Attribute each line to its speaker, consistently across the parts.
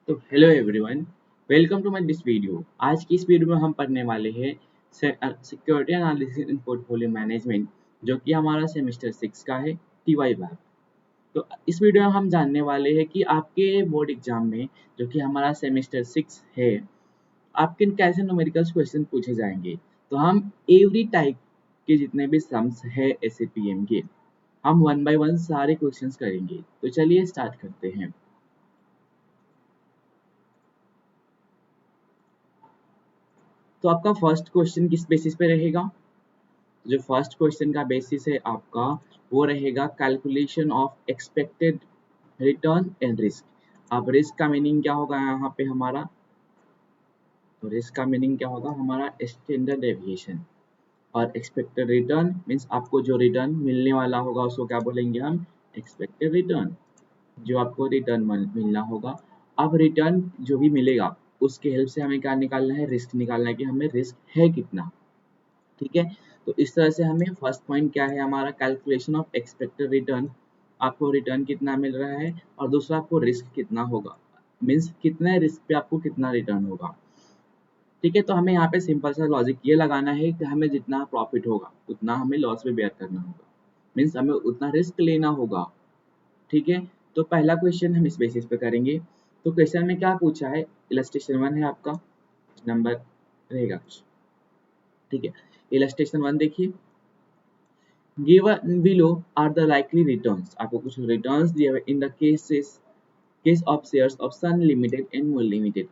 Speaker 1: तो hello everyone, welcome to my this video. आज की इस वीडियो में हम पढ़ने वाले हैं security analysis in portfolio management, जो कि हमारा सेमेस्टर 6 का है टीवाई बैग। तो इस वीडियो में हम जानने वाले हैं कि आपके बोर्ड एग्जाम में, जो कि हमारा सेमेस्टर 6 है, आपके कैसे न्यूमेरिकल्स क्वेश्चन पूछे जाएंगे। तो हम एवरी टाइप के जितने भी सम्स है एसएपीएम के, हम वन बाय वन सारे क्वेश्चंस करेंगे। तो चलिए स्टार्ट करते हैं। तो आपका फर्स्ट क्वेश्चन किस बेसिस पे रहेगा? जो फर्स्ट क्वेश्चन का बेसिस है आपका, वो रहेगा calculation of expected return and risk. अब रिस्क का मीनिंग क्या होगा यहाँ पे हमारा? तो रिस्क का मीनिंग क्या होगा हमारा? Standard deviation. और एक्सपेक्टेड रिटर्न मीन्स आपको जो रिटर्न मिलने वाला होगा उसको क्या बोलेंगे हम? Expected return. जो आपको रिटर्न मिलना होगा। अब रिटर्न जो भी मिलेगा उसके हेल्प से हमें क्या निकालना है? रिस्क निकालना है कि हमें रिस्क है कितना। ठीक है, तो इस तरह से हमें फर्स्ट पॉइंट क्या है हमारा? Calculation of expected return. आपको रिटर्न कितना मिल रहा है और दूसरा आपको रिस्क कितना होगा, मीन्स कितने रिस्क पे आपको कितना रिटर्न होगा। ठीक है, तो हमें यहाँ पे सिंपल सा लॉजिक ये लगाना है कि हमें जितना प्रॉफिट होगा उतना हमें लॉस में बेयर करना होगा, मीन्स हमें उतना रिस्क लेना होगा। ठीक है, तो पहला क्वेश्चन हम इस बेसिस पे करेंगे। तो क्वेश्चन में क्या पूछा है? इलस्ट्रेशन 1 है आपका, नंबर रहेगा कुछ। ठीक है, इलस्ट्रेशन 1 देखिए। Given below are the likely returns. आपको कुछ returns दिए हुए in the case of shares of Sun Limited and Moon Limited.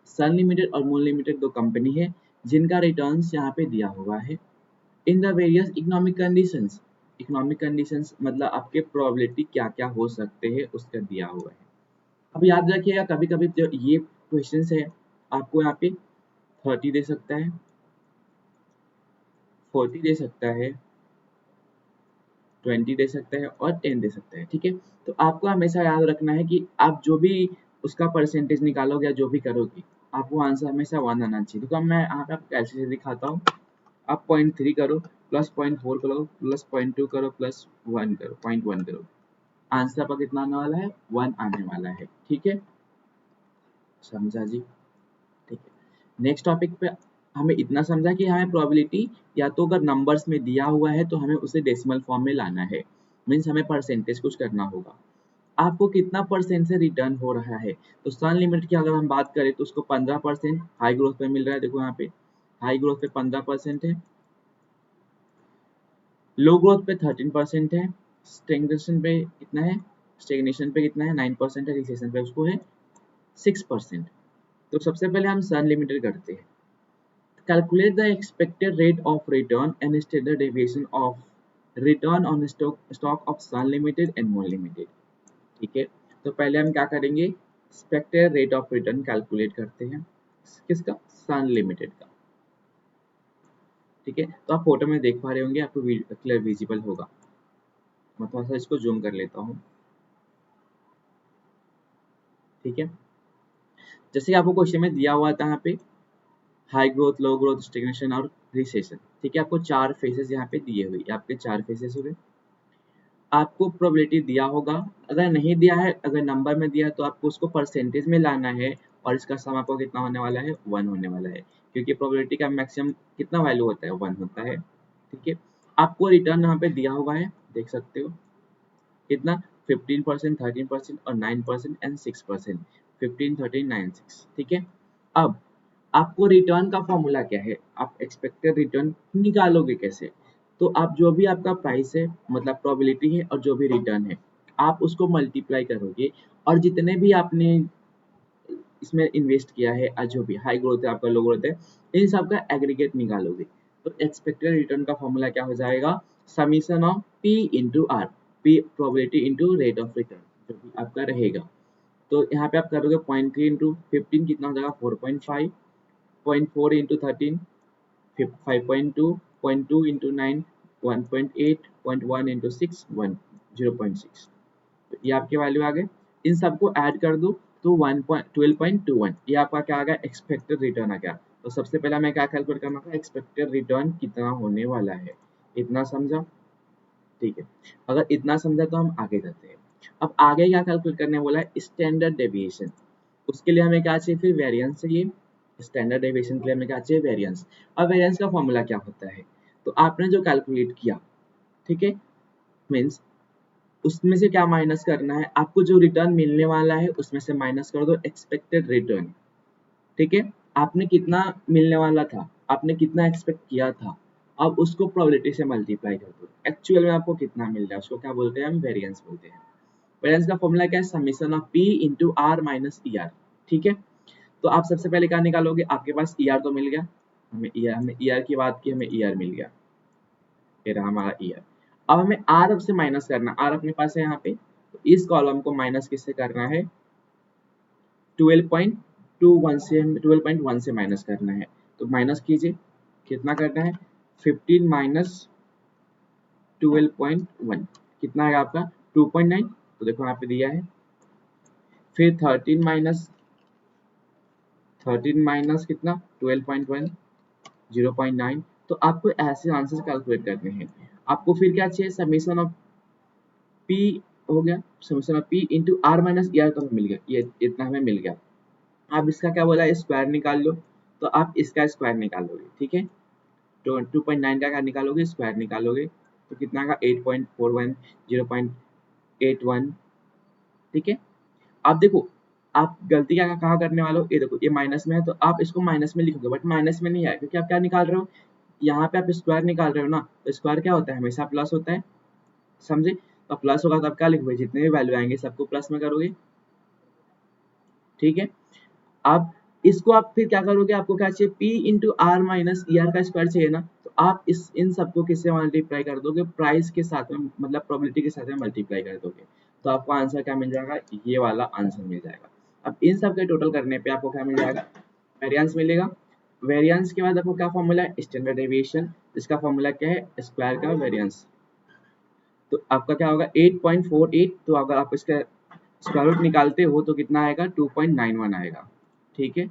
Speaker 1: Sun Limited और Moon Limited दो कंपनी है जिनका रिटर्न्स यहाँ पे दिया हुआ है। In the various economic conditions. Economic conditions मतलब आपके प्रोबेबिलिटी क्या क्या हो सकते हैं उसका दिया हुआ है। अब याद रखिएगा, कभी कभी जो ये क्वेश्चंस है आपको यहाँ पे 30 दे सकता है, 40 दे सकता है, 20 दे सकता है और 10 दे सकता है। ठीक है, तो आपको हमेशा याद रखना है कि आप जो भी उसका परसेंटेज निकालोगे या जो भी करोगे, आपको आंसर हमेशा 1 आना चाहिए। तो मैं यहाँ पे आपको कैसे दिखाता हूँ। आप 0.3 करो, प्लस 0.4 करो, प्लस 0.2 करो, प्लस 1 करो, 0.1 करो, आंसर आपका कितना आने वाला है? 1 आने वाला है। ठीक है, समझा जी? ठीक है, नेक्स्ट टॉपिक पे हमें इतना समझा कि हमें प्रोबेबिलिटी या तो अगर नंबर्स में दिया हुआ है तो हमें उसे डेसिमल फॉर्म में लाना है, मीन्स हमें परसेंटेज कुछ करना होगा। आपको कितना परसेंट से रिटर्न हो रहा है? तो सन लिमिट की अगर हम बात करें तो उसको 15% हाई ग्रोथ पे मिल रहा है। देखो यहाँ पे हाई ग्रोथ पे 15% है, लो ग्रोथ पे 13% है, स्टेगनेशन पे कितना है? स्टेगनेशन पे कितना है? 9% है, रिसेशन पे उसको है 6%। तो सबसे पहले हम सन लिमिटेड करते हैं। Calculate the expected rate of return and standard deviation of return on stock of Sun Limited and Moon Limited. ठीक है, तो पहले हम क्या करेंगे? Expected rate of return calculate करते हैं। किसका? सन लिमिटेड का। ठीक है, तो आप फोटो में देख पा रहे होंगे, आपको क्लियर विजिबल होगा। मैं थोड़ा सा इसको जूम कर लेता हूँ। ठीक है, जैसे कि आपको क्वेश्चन में दिया हुआ था यहाँ पे हाई ग्रोथ, लो ग्रोथ, स्टेगनेशन और रिसेशन। ठीक है, आपको 4 फेजेस यहाँ पे दिए हुए, आपके 4 फेजेस हो गए। आपको प्रोबेबिलिटी दिया होगा, अगर नहीं दिया है, अगर नंबर में दिया है तो आपको उसको परसेंटेज में लाना है और इसका सम आपको कितना होने वाला है? 1 होने वाला है, क्योंकि प्रोबेबिलिटी का मैक्सिमम कितना वैल्यू होता है? 1 होता है। ठीक है, आपको रिटर्न यहाँ पे दिया हुआ है, देख सकते हो कितना? 15%, 13% और 9% एंड 6%। 15, 13, 9, 6। ठीक है, अब आपको रिटर्न का फॉर्मूला क्या है? आप एक्सपेक्टेड रिटर्न निकालोगे कैसे? तो आप जो भी आपका प्राइस है, मतलब प्रोबेबिलिटी है और जो भी रिटर्न है, आप उसको मल्टीप्लाई करोगे और जितने भी आपने इसमें इन्वेस्ट किया है, जो भी हाई ग्रोथ है आपका, लो ग्रोथ है, इन सब का एग्रीगेट निकालोगे। तो एक्सपेक्टेड रिटर्न का फॉर्मूला क्या हो जाएगा? Summation of P into R, P probability into rate of return, जो भी आपका रहेगा। तो यहाँ पे आप करोगे 0.3 इंटू 15 कितना हो जाएगा? 4.5, 0.4 इंटू 13 5.2, 0.2 इंटू 9 1.8, 0.1 इंटू 6 1 0.6। तो ये आपके वैल्यू आ गए। इन सबको ऐड कर दो तो 12.21, ये आपका क्या आ गया? एक्सपेक्टेड रिटर्न आ गया। तो सबसे पहला मैं क्या कैलकुलेट करना था? एक्सपेक्टेड रिटर्न कितना होने वाला है। इतना समझा? ठीक है, अगर इतना समझा तो हम आगे करते हैं। अब आगे क्या कैलकुलेट करने बोला है? Standard deviation. उसके लिए हमें क्या चाहिए, फिर वेरिएंस चाहिए। स्टैंडर्ड डेविएशन के लिए हमें क्या चाहिए, वेरिएंस। और वेरिएंस का फॉर्मूला क्या होता है, तो आपने जो कैलकुलेट किया, ठीक है, मीन्स उसमें से क्या माइनस करना है, आपको जो रिटर्न मिलने वाला है उसमें से माइनस कर दो एक्सपेक्टेड रिटर्न, ठीक है। आपने कितना मिलने वाला था, आपने कितना एक्सपेक्ट किया था, अब उसको प्रोबेबिलिटी से मल्टीप्लाई कर दो, एक्चुअल में आपको कितना मिल रहा है, उसको क्या बोलते हैं, हम वेरिएंस बोलते हैं। वेरिएंस का फॉर्मूला क्या है, summation of P into R minus E R, ठीक है। तो आप सबसे पहले क्या निकालोगे, आपके पास ई आर तो मिल गया, हमने ई आर की बात की, हमें ई आर मिल गया, ये रहा हमारा ई आर। अब हमें आर से माइनस करना, आर अपने पास है यहाँ पे, तो इस कॉलम को माइनस किससे करना है, 12.1 से माइनस करना है। तो माइनस कीजिए, कितना करना है, 15 माइनस 12.1 कितना है आपका, 2.9, तो देखो यहाँ पे दिया है। फिर 13 माइनस कितना, 12.1, 0.9। तो आपको ऐसे आंसर कैलकुलेट करने हैं। आपको फिर क्या चाहिए, समेशन ऑफ पी हो गया, summation of P into R minus E R, तो हमें मिल गया, ये इतना हमें मिल गया। आप इसका क्या बोला, स्क्वायर निकाल लो, तो आप इसका स्क्वायर निकालोगे, ठीक है। तो 2.9 का क्या निकालोगे, स्क्वायर निकालोगे, तो कितना का 8.41, 0.81, ठीक है। आप देखो, आप गलती क्या कहाँ करने वाले हो, ये देखो ये माइनस में है, तो आप इसको माइनस में लिखोगे, बट माइनस में नहीं आया, क्योंकि आप क्या निकाल रहे हो, यहाँ पे आप स्क्वायर निकाल रहे हो ना, तो स्क्वायर क्या होता है, हमेशा प्लस होता है, समझे। तो प्लस होगा तो आप क्या लिखोगे, जितने भी वैल्यू आएंगे सबको प्लस में करोगे, ठीक है। अब इसको आप फिर क्या करोगे, आपको क्या चाहिए, p into R minus E R का स्क्वायर चाहिए ना, तो आप इस इन सबको किससे मल्टीप्लाई कर दोगे, प्राइस के साथ में, मतलब प्रोबेबिलिटी के साथ में मल्टीप्लाई कर दोगे, तो आपको आंसर क्या मिल जाएगा, ये वाला आंसर मिल जाएगा। अब इन सब के टोटल करने पे आपको क्या मिल जाएगा, वेरिएंस मिलेगा। वेरिएंस के बाद आपको क्या फॉर्मूला है, स्टैंडर्ड डेविएशन, इसका फॉर्मूला क्या है, स्क्वायर का वेरिएंस। तो आपका क्या होगा 8.48, तो अगर आप इसका स्क्वायर रूट निकालते हो तो कितना आएगा, 2.91 आएगा, ठीक है।